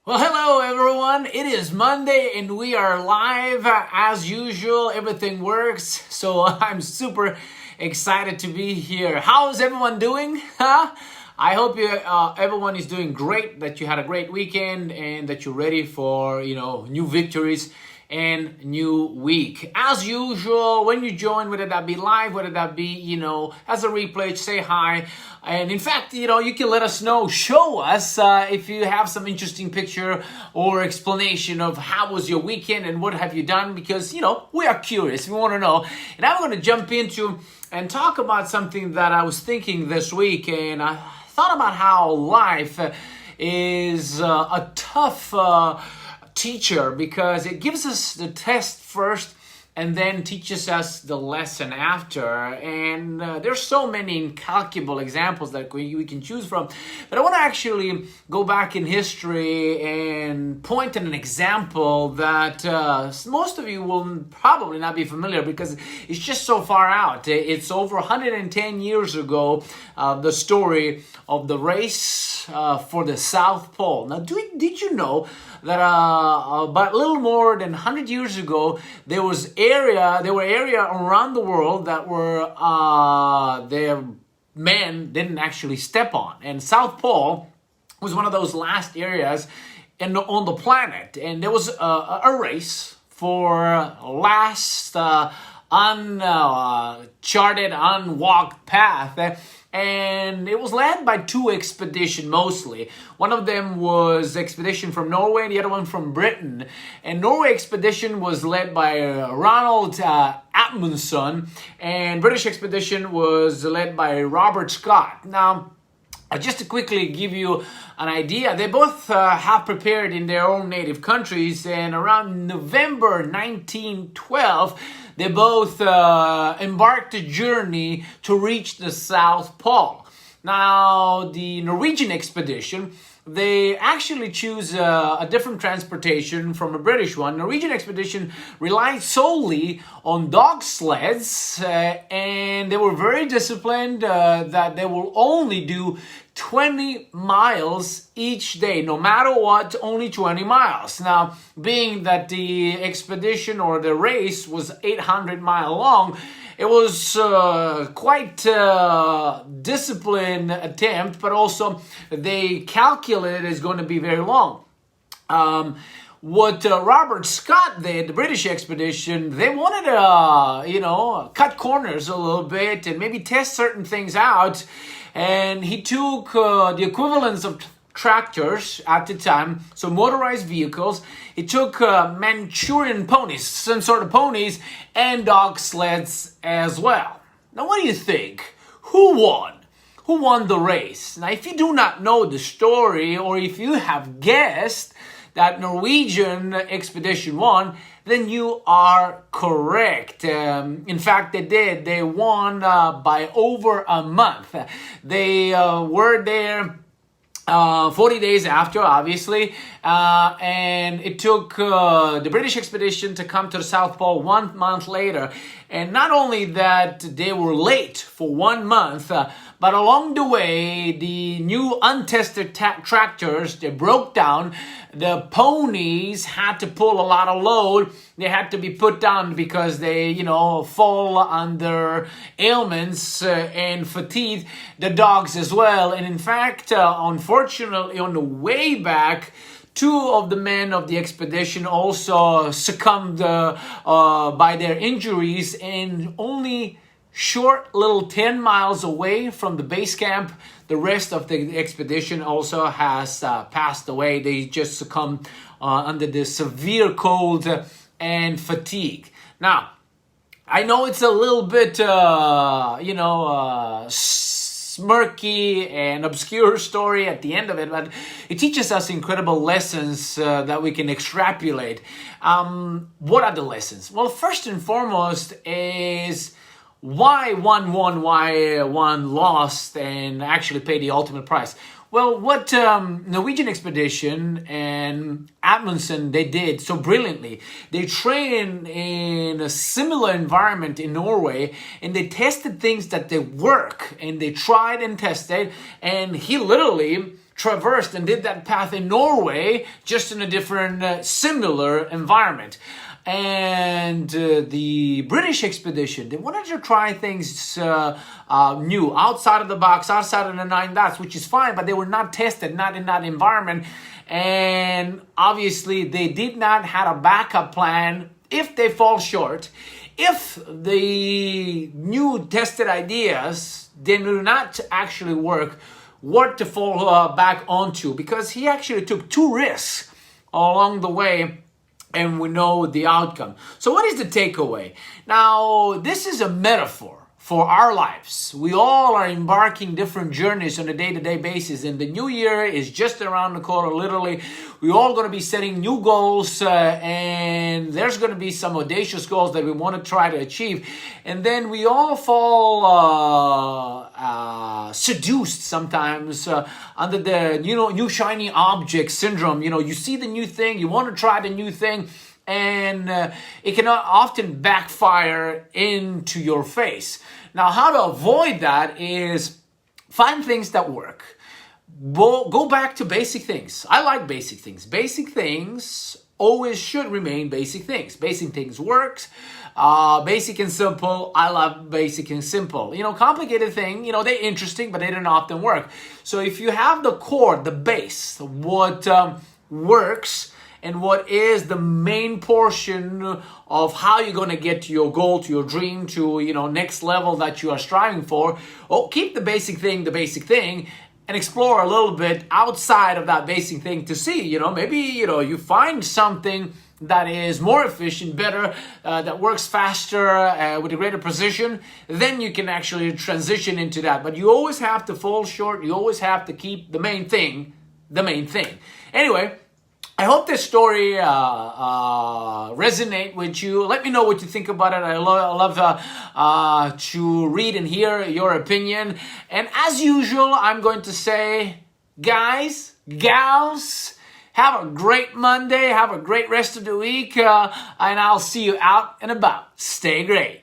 Well, hello everyone. It is Monday and we are live as usual. Everything works, so I'm super excited to be here. How's everyone doing? I hope everyone is doing great. That you had a great weekend and that you're ready for new victories and new week. As usual, when you join, whether that be live, whether that be, as a replay, say hi. And in fact, you can let us know, show us if you have some interesting picture or explanation of how was your weekend and what have you done, because, we are curious. We want to know. And I'm going to jump into and talk about something that I was thinking this week. And I thought about how life is a tough teacher, because it gives us the test first and then teaches us the lesson after. And there's so many incalculable examples that we can choose from. But I want to actually go back in history and point at an example that most of you will probably not be familiar, because it's just so far out. It's over 110 years ago, the story of the race for the South Pole. Now, did you know that about a little more than 100 years ago, there were area around the world that were their men didn't actually step on, and South Pole was one of those last areas on the planet, and there was a race for last uncharted, unwalked path. And it was led by two expeditions mostly. One of them was expedition from Norway, and the other one from Britain. And Norway expedition was led by Ronald Amundsen, and British expedition was led by Robert Scott. Now, just to quickly give you an idea, they both have prepared in their own native countries, and around November 1912, they both embarked a journey to reach the South Pole. Now, the Norwegian expedition, they actually choose a different transportation from a British one. Norwegian expedition relied solely on dog sleds, and they were very disciplined that they will only do 20 miles each day, no matter what, only 20 miles. Now, being that the expedition or the race was 800 miles long, it was quite disciplined attempt, but also they calculated it's going to be very long. What Robert Scott did, the British expedition, they wanted to, cut corners a little bit and maybe test certain things out. And he took the equivalents of tractors at the time, so motorized vehicles. He took Manchurian ponies, some sort of ponies, and dog sleds as well. Now, what do you think? Who won? Who won the race? Now, if you do not know the story, or if you have guessed that Norwegian expedition won, then you are correct. In fact, they did. They won by over a month. They were there 40 days after, obviously, and it took the British expedition to come to the South Pole 1 month later. And not only that, they were late for 1 month, but along the way, the new untested tractors, they broke down. The ponies had to pull a lot of load. They had to be put down because they, fall under ailments and fatigue. The dogs as well. And in fact, unfortunately, on the way back, two of the men of the expedition also succumbed by their injuries, and only short little 10 miles away from the base camp, the rest of the expedition also has passed away. They just succumbed under the severe cold and fatigue. Now, I know it's a little bit, smirky and obscure story at the end of it, but it teaches us incredible lessons that we can extrapolate. What are the lessons? Well, first and foremost is why one won, why one lost, and actually paid the ultimate price. Well, what Norwegian Expedition and Amundsen, they did so brilliantly, they trained in a similar environment in Norway, and they tested things that they work, and they tried and tested, and he literally traversed and did that path in Norway, just in a different, similar environment. And the British expedition, they wanted to try things new, outside of the box, outside of the 9 dots, which is fine, but they were not tested, not in that environment. And obviously, they did not have a backup plan if they fall short. If the new tested ideas did not actually work, what to fall back onto, because he actually took 2 risks along the way, and we know the outcome. So what is the takeaway? Now, this is a metaphor for our lives. We all are embarking different journeys on a day-to-day basis, and the new year is just around the corner, literally. We're all going to be setting new goals, and there's going to be some audacious goals that we want to try to achieve. And then we all fall seduced sometimes under the new shiny object syndrome. You see the new thing, you want to try the new thing, and it can often backfire into your face. Now, how to avoid that is find things that work. Go back to basic things. I like basic things. Basic things always should remain basic things. Basic things works. Basic and simple. I love basic and simple. Complicated thing, they're interesting, but they don't often work. So if you have the core, the base, what works, and what is the main portion of how you're going to get to your goal, to your dream, to next level that you are striving for. Keep the basic thing, and explore a little bit outside of that basic thing to see, maybe you find something that is more efficient, better, that works faster, with a greater precision. Then you can actually transition into that. But you always have to fall short. You always have to keep the main thing. Anyway, I hope this story resonate with you. Let me know what you think about it. I love to read and hear your opinion. And as usual, I'm going to say, guys, gals, have a great Monday. Have a great rest of the week. And I'll see you out and about. Stay great.